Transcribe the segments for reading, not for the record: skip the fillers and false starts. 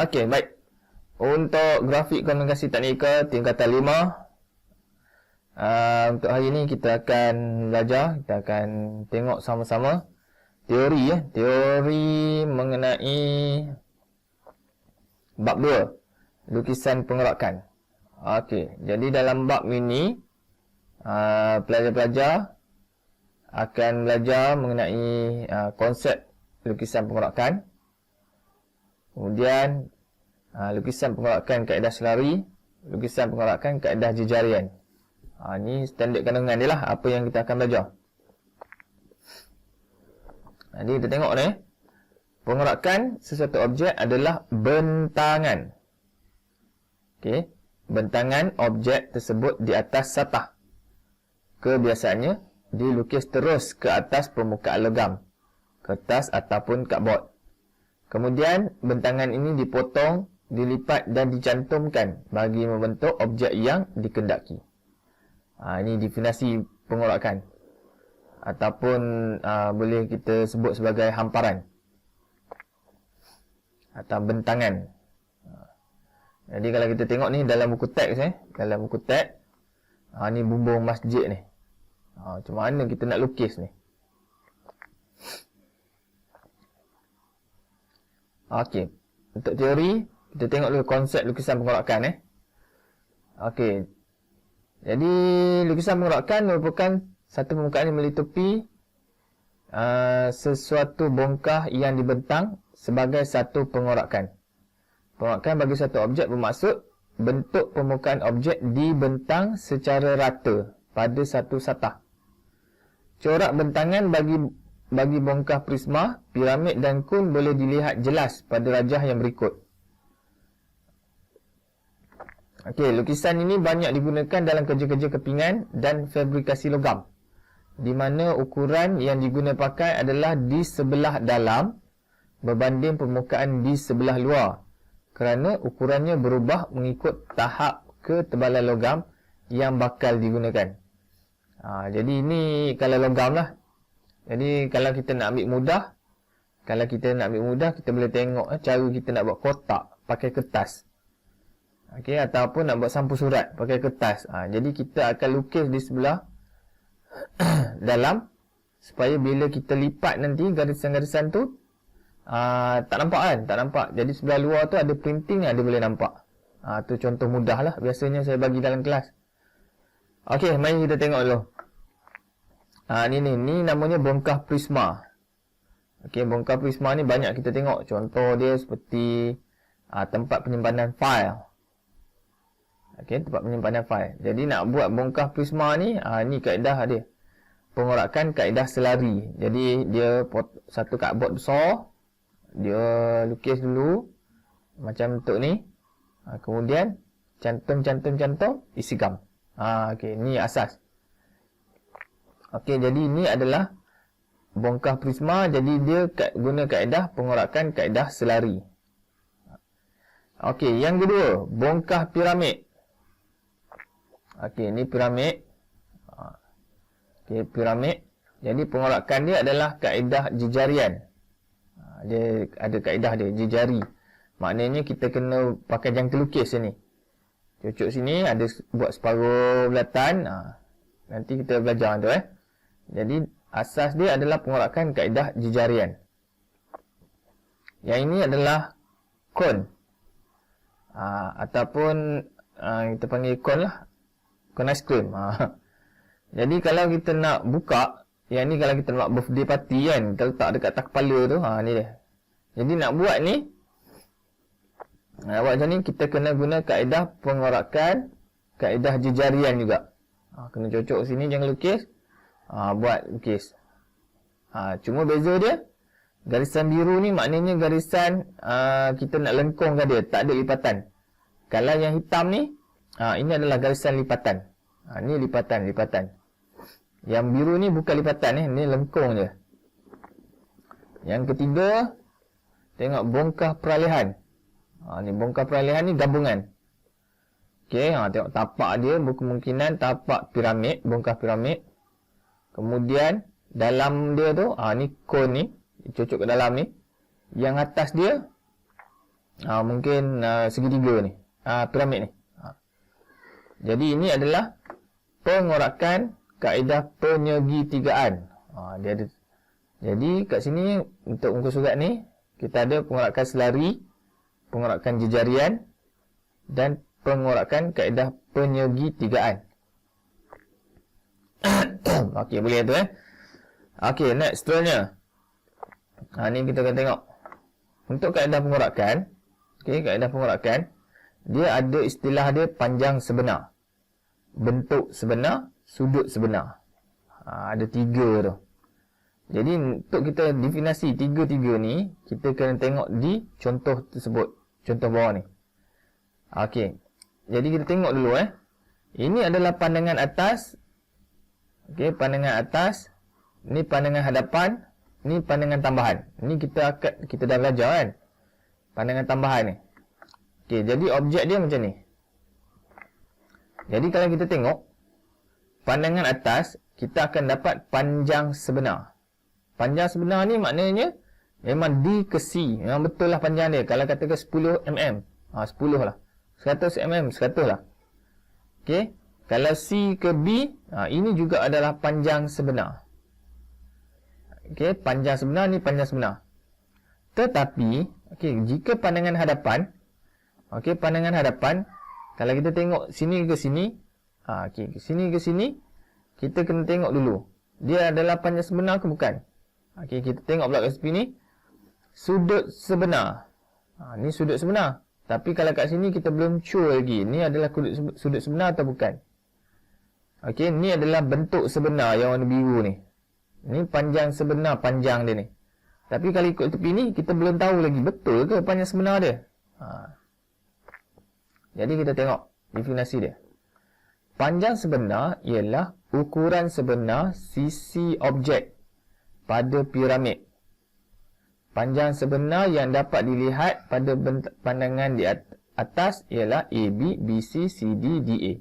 Okey, baik. Untuk grafik komunikasi teknikal tingkatan 5, untuk hari ini kita akan belajar, kita akan tengok sama-sama teori teori mengenai bab 2, lukisan pengerakan. Okey, jadi dalam bab ini pelajar-pelajar akan belajar mengenai konsep lukisan pengerakan. Kemudian lukisan pengerakan kaedah selari, lukisan pengerakan kaedah jejarian. Ini standard kandungan dia lah, apa yang kita akan belajar. Jadi kita tengok ni, pengerakan sesuatu objek adalah bentangan. Okey, bentangan objek tersebut di atas satah. Kebiasaannya dilukis terus ke atas permukaan logam, kertas ataupun kadbord. Kemudian bentangan ini dipotong, dilipat dan dicantumkan bagi membentuk objek yang dikendaki. Ini definisi pengerakan, ataupun boleh kita sebut sebagai hamparan atau bentangan. Jadi kalau kita tengok ni dalam buku teks dalam buku teks, ni bumbung masjid ni. Macam mana kita nak lukis ni? Okey, untuk teori kita tengok dulu konsep lukisan pengerakan Okey. Jadi lukisan pengerakan merupakan satu permukaan yang melitupi sesuatu bongkah yang dibentang sebagai satu pengerakan. Pengerakan bagi satu objek bermaksud bentuk permukaan objek dibentang secara rata pada satu satah. Corak bentangan bagi bongkah prisma, piramid dan kun boleh dilihat jelas pada rajah yang berikut. Okey, lukisan ini banyak digunakan dalam kerja-kerja kepingan dan fabrikasi logam, di mana ukuran yang diguna pakai adalah di sebelah dalam berbanding permukaan di sebelah luar, kerana ukurannya berubah mengikut tahap ketebalan logam yang bakal digunakan. Jadi ini kalau logam lah. Jadi kalau kita nak ambil mudah, kita boleh tengok cara kita nak buat kotak pakai kertas. Okey, ataupun nak buat sampul surat pakai kertas. Jadi kita akan lukis di sebelah dalam, supaya bila kita lipat nanti garisan-garisan tu tak nampak kan? Tak nampak. Jadi sebelah luar tu ada printing yang dia boleh nampak. Tu contoh mudah lah. Biasanya saya bagi dalam kelas. Okey, mari kita tengok dulu. Ni namanya bongkah prisma. Okey, bongkah prisma ni banyak kita tengok. Contoh dia seperti tempat penyimpanan fail. Okey, tempat penyimpanan fail. Jadi nak buat bongkah prisma ni, ni kaedah dia. Pengerakan kaedah selari. Jadi dia satu kadbord besar, dia lukis dulu macam bentuk ni. Kemudian cantum, isi gam. Okey, ni asas. Okey, jadi ini adalah bongkah prisma. Jadi dia guna kaedah pengerakan kaedah selari. Okey, yang kedua, bongkah piramid. Okey, ni piramid. Okey, piramid. Jadi pengerakan dia adalah kaedah jejarian. Dia ada kaedah dia, jejari. Maknanya kita kena pakai jangka lukis sini. Cucuk sini ada buat separuh belatan. Nanti kita belajar tu Jadi asas dia adalah pengerakan kaedah jejarian. Yang ini adalah kon. Ataupun kita panggil kon lah. Kon aiskrim. Jadi kalau kita nak buka, yang ni kalau kita nak birthday party kan, kita letak dekat atas kepala tu. Ni dia. Jadi nak buat ni, nak buat macam ni, kita kena guna kaedah pengerakan kaedah jejarian juga. Kena cocok sini, jangan lukis. Buat lukis. Cuma beza dia, garisan biru ni maknanya garisan kita nak lengkungkan dia, tak ada lipatan. Kalau yang hitam ni, ini adalah garisan lipatan. Ni lipatan. Yang biru ni bukan lipatan ni lengkung je. Yang ketiga, tengok bongkah peralihan. Ni bongkah peralihan ni gabungan. Okey, tengok tapak dia berkemungkinan tapak piramid, bongkah piramid. Kemudian dalam dia tu, ni kon ni, cocok ke dalam ni. Yang atas dia, mungkin segitiga ni, piramid ni. Jadi ini adalah pengorakan kaedah penyegitigaan. Dia ada. Jadi kat sini untuk muka surat ni kita ada pengorakan selari, pengorakan jejarian dan pengorakan kaedah penyegitigaan. Okey, boleh tu Okey, next seterusnya. Ni kita akan tengok. Untuk kaedah pengorakan, kaedah pengorakan, dia ada istilah dia panjang sebenar, bentuk sebenar, sudut sebenar. Ada 3 tu. Jadi untuk kita definasi 3-3 ni, kita kena tengok di contoh tersebut, contoh bawah ni. Okey. Jadi kita tengok dulu Ini adalah pandangan atas. Okey, pandangan atas. Ni pandangan hadapan, ni pandangan tambahan. Ni kita dah belajar kan. Pandangan tambahan ni. Okey, jadi objek dia macam ni. Jadi kalau kita tengok pandangan atas, kita akan dapat panjang sebenar. Panjang sebenar ni maknanya memang D ke C. Memang betul lah panjang dia. Kalau katakan 10 mm, 10 lah. 100 mm, 100 lah. Okey. Kalau C ke B, ini juga adalah panjang sebenar. Okey, panjang sebenar ni panjang sebenar. Tetapi, jika pandangan hadapan, pandangan hadapan, kalau kita tengok sini ke sini, sini ke sini, kita kena tengok dulu. Dia adalah panjang sebenar ke bukan? Kita tengok pula kat sini, sudut sebenar. Ni sudut sebenar. Tapi kalau kat sini kita belum sure lagi, ni adalah sudut sebenar atau bukan. Ni adalah bentuk sebenar yang warna biru ni. Ni panjang sebenar, panjang dia ni. Tapi kalau ikut tepi ni, kita belum tahu lagi betul ke panjang sebenar dia. Jadi kita tengok definisi dia. Panjang sebenar ialah ukuran sebenar sisi objek pada piramid. Panjang sebenar yang dapat dilihat pada pandangan di atas ialah AB, BC, CD, DA.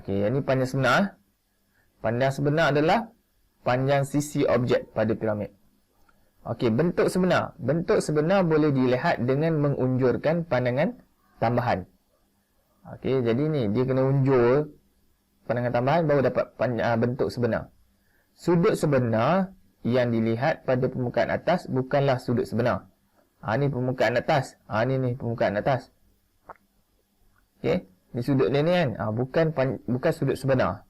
Yang ni panjang sebenar. Panjang sebenar adalah panjang sisi objek pada piramid. Bentuk sebenar. Bentuk sebenar boleh dilihat dengan mengunjurkan pandangan tambahan. Jadi ni dia kena unjur pandangan tambahan baru dapat bentuk sebenar. Sudut sebenar yang dilihat pada permukaan atas bukanlah sudut sebenar. Ni permukaan atas. Ni permukaan atas. Ni sudut dia ni kan. Bukan sudut sebenar.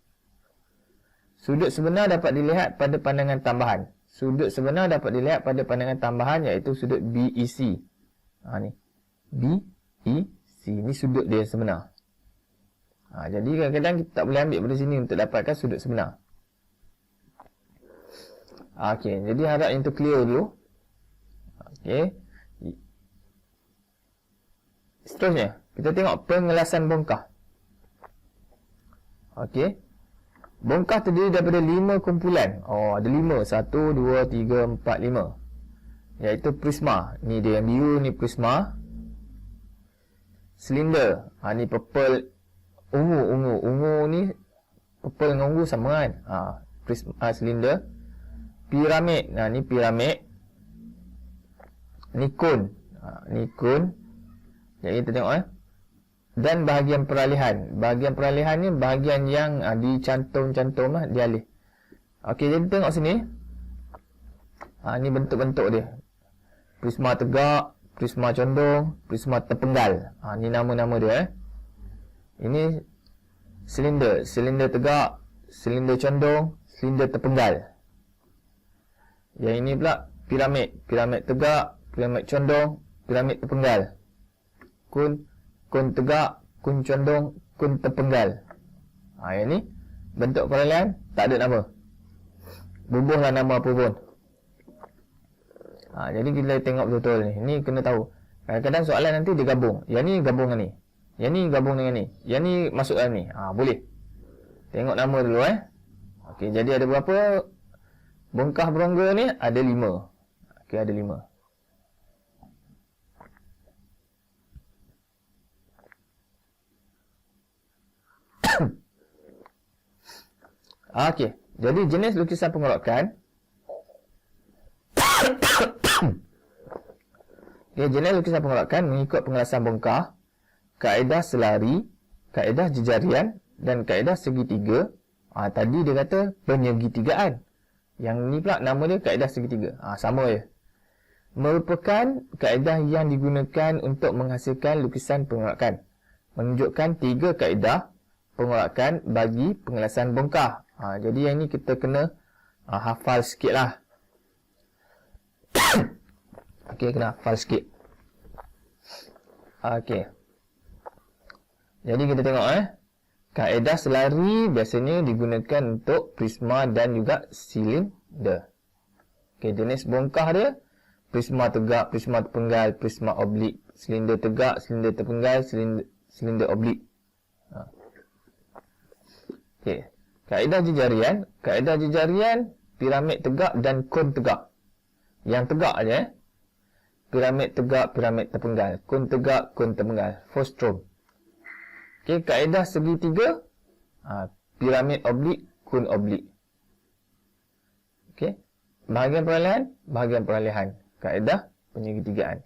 Sudut sebenar dapat dilihat pada pandangan tambahan. Sudut sebenar dapat dilihat pada pandangan tambahan iaitu sudut BEC. Ni. BEC. Ni sudut dia sebenar. Jadi kadang-kadang kita tak boleh ambil pada sini untuk dapatkan sudut sebenar. Jadi harap yang tu clear dulu. Seterusnya, kita tengok pengelasan bongkah. Bongkah terdiri daripada 5 kumpulan. Ada 5. 1, 2, 3, 4, 5. Iaitu prisma. Ni dia yang biru, ni prisma. Silinder. Ni purple. Ungu ni purple dengan ungu sama kan. Prisma, silinder. Piramid. Ni piramid. Ni kon. Ni kon. Jadi kita tengok Dan bahagian peralihan. Bahagian peralihan ni bahagian yang dicantum-cantum dialih. Jadi tengok sini. Ni bentuk-bentuk dia. Prisma tegak, prisma condong, prisma terpenggal. Ni nama-nama dia. Ini silinder. Silinder tegak, silinder condong, silinder terpenggal. Yang ini pula piramid. Piramid tegak, piramid condong, piramid terpenggal. Kun tegak, kun condong, kun terpenggal. Yang ni bentuk peralihan tak ada nama. Bubuhlah nama apa pun. Jadi kita tengok betul-betul ni. Ni kena tahu. Kadang-kadang soalan nanti dia gabung. Yang ni gabung dengan ni. Yang ni gabung dengan ni. Yang ni masuk dalam ni. Boleh. Tengok nama dulu jadi ada berapa bongkah berongga ni? Ada 5. Ada 5. Jadi jenis lukisan pengorakan. Okey, jenis lukisan pengorakan mengikut pengelasan bongkar, kaedah selari, kaedah jejarian dan kaedah segitiga. Tadi dia kata penyegitigaan. Yang ni pula nama dia kaedah segitiga. Sama je. Merupakan kaedah yang digunakan untuk menghasilkan lukisan pengorakan. Menunjukkan 3 kaedah pengorakan bagi pengelasan bongkar. Jadi yang ni kita kena hafal sikit lah. Okey, kena hafal sikit. Okey. Jadi kita tengok kaedah selari biasanya digunakan untuk prisma dan juga silinder. Okey, jenis bongkar dia prisma tegak, prisma terpenggal, prisma oblik, silinder tegak, silinder terpenggal, silinder oblik. Okey. Kaedah jejarian piramid tegak dan kon tegak. Yang tegak aja piramid tegak, piramid terpenggal, kon tegak, kon terpenggal, frustrum. Okey, kaedah segitiga piramid oblik, kon oblik. Okey. Bahagian peralihan. Kaedah penyegitigaan.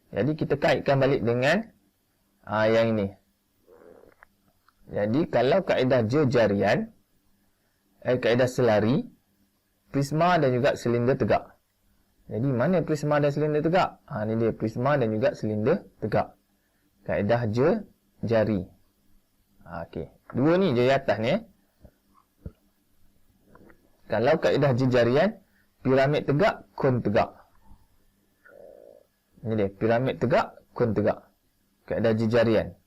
Jadi kita kaitkan balik dengan yang ini. Jadi kalau kaedah jejarian, kaedah selari, prisma dan juga silinder tegak. Jadi mana prisma dan silinder tegak? Ini dia prisma dan juga silinder tegak. Kaedah jejari. Okey. Dua ni je atas ni. Kalau kaedah jejarian, piramid tegak, kon tegak. Ini dia, piramid tegak, kon tegak. Kaedah jejarian.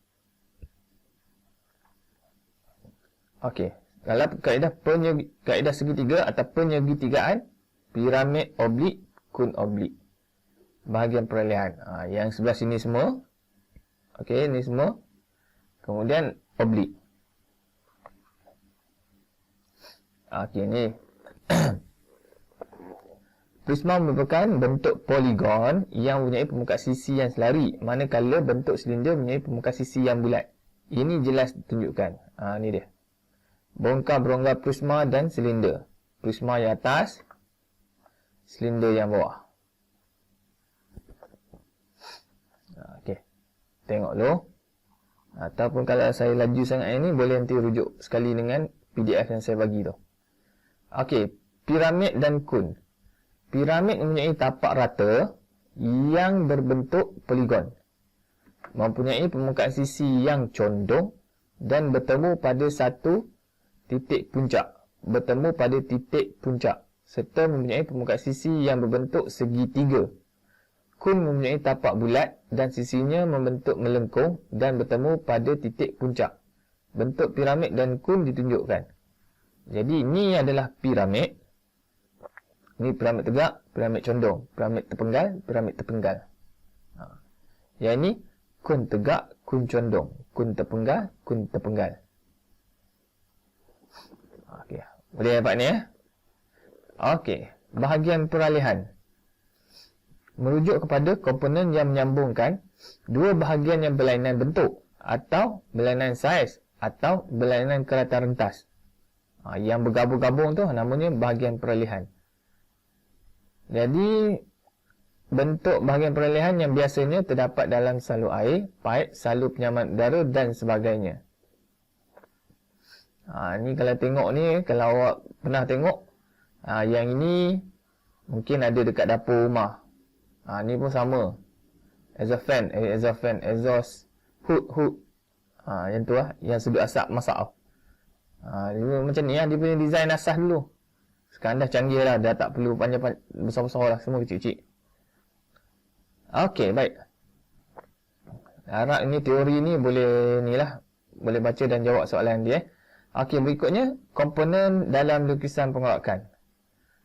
Okey. Kalau kaedah segitiga atau penyegitigaan, piramid oblik, kon oblik. Bahagian peralihan. Yang sebelah sini semua. Okey, ini semua. Kemudian oblik. Okey, ni. Prisma merupakan bentuk poligon yang mempunyai permukaan sisi yang selari, manakala bentuk silinder mempunyai permukaan sisi yang bulat. Ini jelas ditunjukkan. Ni dia. Bongkar berongga prisma dan silinder. Prisma yang atas, silinder yang bawah. Okey. Tengok dulu. Ataupun kalau saya laju sangat ini, boleh nanti rujuk sekali dengan PDF yang saya bagi tu. Okey. Piramid dan kun. Piramid mempunyai tapak rata yang berbentuk poligon. Mempunyai permukaan sisi yang condong dan bertemu pada satu titik puncak. Bertemu pada titik puncak. Serta mempunyai permukaan sisi yang berbentuk segitiga. Kun mempunyai tapak bulat dan sisinya membentuk melengkung dan bertemu pada titik puncak. Bentuk piramid dan kun ditunjukkan. Jadi ini adalah piramid. Ini piramid tegak, piramid condong, piramid terpenggal, piramid terpenggal. Yang ini kun tegak, kun condong, kun terpenggal, kun terpenggal. Okey, boleh dapat ni Okey, bahagian peralihan. Merujuk kepada komponen yang menyambungkan dua bahagian yang berlainan bentuk atau berlainan saiz atau berlainan kelihatan rentas. Yang bergabung-gabung tu namanya bahagian peralihan. Jadi, bentuk bahagian peralihan yang biasanya terdapat dalam salur air, paip, salur penyaman udara dan sebagainya. Ni kalau tengok ni, kalau awak pernah tengok, yang ini mungkin ada dekat dapur rumah. Ni pun sama. Exhaust fan, exhaust hood. Yang tu lah, yang sedut asap masak. Macam ni lah, dia punya design asas dulu. Sekarang dah canggih lah, dah tak perlu panjang besar-besar lah, semua kecil-kecil. Okey, baik. Harap ini teori ni boleh ni lah, boleh baca dan jawab soalan dia. Okey, berikutnya komponen dalam lukisan pengorakan.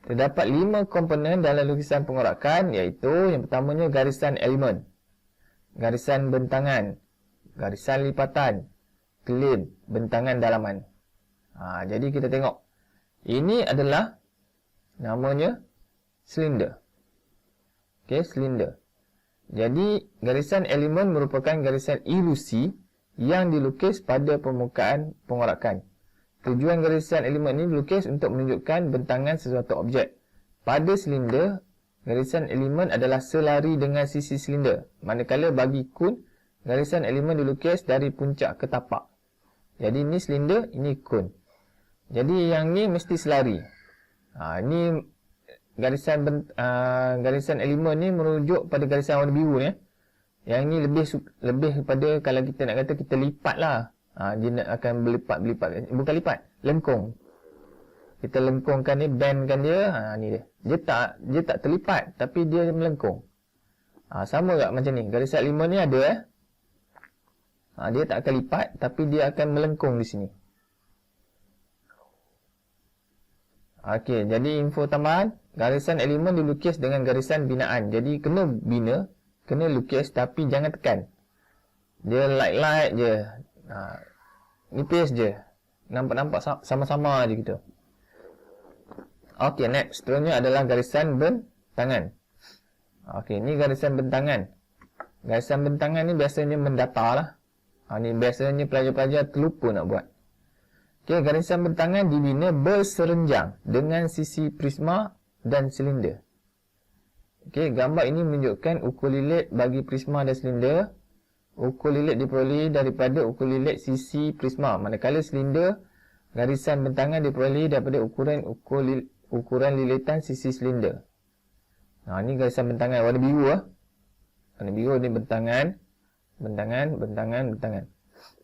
Terdapat 5 komponen dalam lukisan pengorakan, iaitu yang pertamanya garisan elemen, garisan bentangan, garisan lipatan, kelin, bentangan dalaman. Jadi kita tengok. Ini adalah namanya silinder. Okey, silinder. Jadi, garisan elemen merupakan garisan ilusi yang dilukis pada permukaan pengorakan. Tujuan garisan elemen ini dilukis untuk menunjukkan bentangan sesuatu objek. Pada silinder, garisan elemen adalah selari dengan sisi silinder. Manakala bagi kun, garisan elemen dilukis dari puncak ke tapak. Jadi ni silinder, ini kun. Jadi yang ni mesti selari. Ni garisan elemen ni merujuk pada garisan warna biru ni. Yang ni lebih kepada kalau kita nak kata kita lipat lah. Dia nak akan berlipat. Bukan lipat, lengkung. Kita lengkungkan ni, bandkan dia. Ni dia. Dia tak terlipat, tapi dia melengkung. Sama tak macam ni. Garisan elemen ni ada dia tak akan lipat, tapi dia akan melengkung di sini. Okey, jadi info tambahan, garisan elemen dilukis dengan garisan binaan. Jadi kena bina, kena lukis tapi jangan tekan. Dia light je. Nipis je. Nampak sama-sama je gitu. Okey, next. Seterusnya adalah garisan bentangan. Okey, ni garisan bentangan. Garisan bentangan ni biasanya mendata lah. Ni biasanya pelajar-pelajar terlupa nak buat. Okey, garisan bentangan dibina berserenjang dengan sisi prisma dan silinder. Okey, gambar ini menunjukkan ukur lilit bagi prisma dan silinder. Ukur lilit diperolehi daripada ukur lilit sisi prisma. Manakala silinder, garisan bentangan diperolehi daripada ukuran lilitan sisi silinder. Ni garisan bentangan warna biru Warna biru ni bentangan.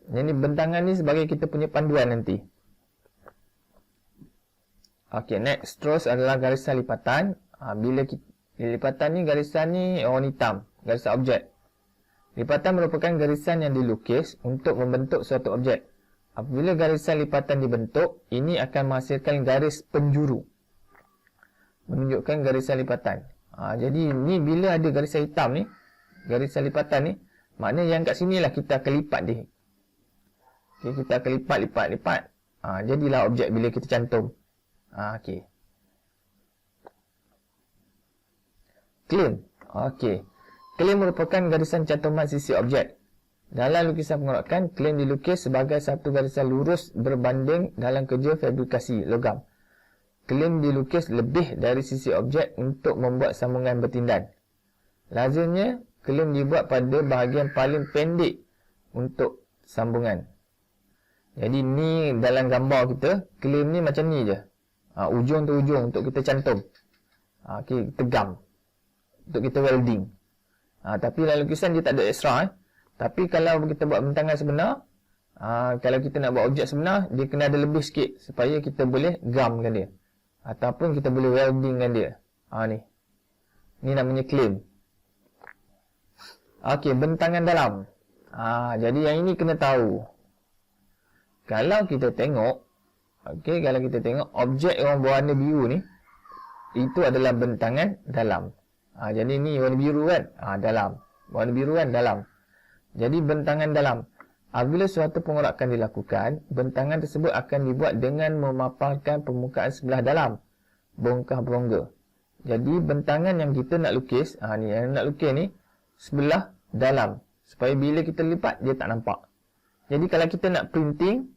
Jadi bentangan ni sebagai kita punya panduan nanti. Okey, next. Terus adalah garisan lipatan. Lipatan ni, garisan ni warna hitam. Garisan objek. Lipatan merupakan garisan yang dilukis untuk membentuk suatu objek. Apabila garisan lipatan dibentuk, ini akan menghasilkan garis penjuru. Menunjukkan garisan lipatan. Jadi ni bila ada garisan hitam ni, garisan lipatan ni, maknanya yang kat sini lah kita akan lipat dia. Okay, kita akan lipat. Jadilah objek bila kita cantum. Okey. Claim. Okey. Claim merupakan garisan cantuman sisi objek. Dalam lukisan pengorakan, claim dilukis sebagai satu garisan lurus berbanding dalam kerja fabrikasi logam. Claim dilukis lebih dari sisi objek untuk membuat sambungan bertindan. Lazimnya, claim dibuat pada bahagian paling pendek untuk sambungan. Jadi ni dalam gambar kita, claim ni macam ni je. Ujung tu ujung untuk kita cantum. Kita gam. Untuk kita welding. Tapi dalam lukisan dia tak ada extra. Tapi kalau kita buat bentangan sebenar, kalau kita nak buat objek sebenar, dia kena ada lebih sikit supaya kita boleh gamkan dia. Ataupun kita boleh weldingkan dia. Ni namanya claim. Okey, bentangan dalam. Jadi yang ini kena tahu. Kalau kita tengok, objek yang berwarna biru ni, itu adalah bentangan dalam. Jadi ni warna biru kan? Dalam. Warna biru kan? Dalam. Jadi bentangan dalam. Apabila suatu pengorakan dilakukan, bentangan tersebut akan dibuat dengan memaparkan permukaan sebelah dalam bongkah berongga. Jadi bentangan yang kita nak lukis, ni yang nak lukis ni sebelah dalam. Supaya bila kita lipat, dia tak nampak. Jadi kalau kita nak printing,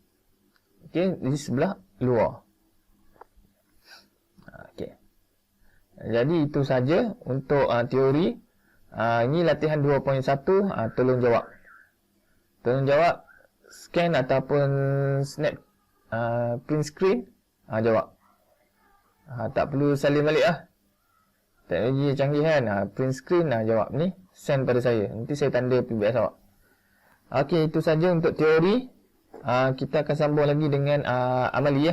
di sebelah luar. Jadi itu saja untuk teori. Ini latihan 2.1, tolong jawab. Tolong jawab, scan ataupun snap print screen, jawab. Tak perlu salin balik teknologi canggih kan. Print screen, jawab ni, send pada saya. Nanti saya tanda PBS awak. Okey, itu saja untuk teori. Kita akan sambung lagi dengan amali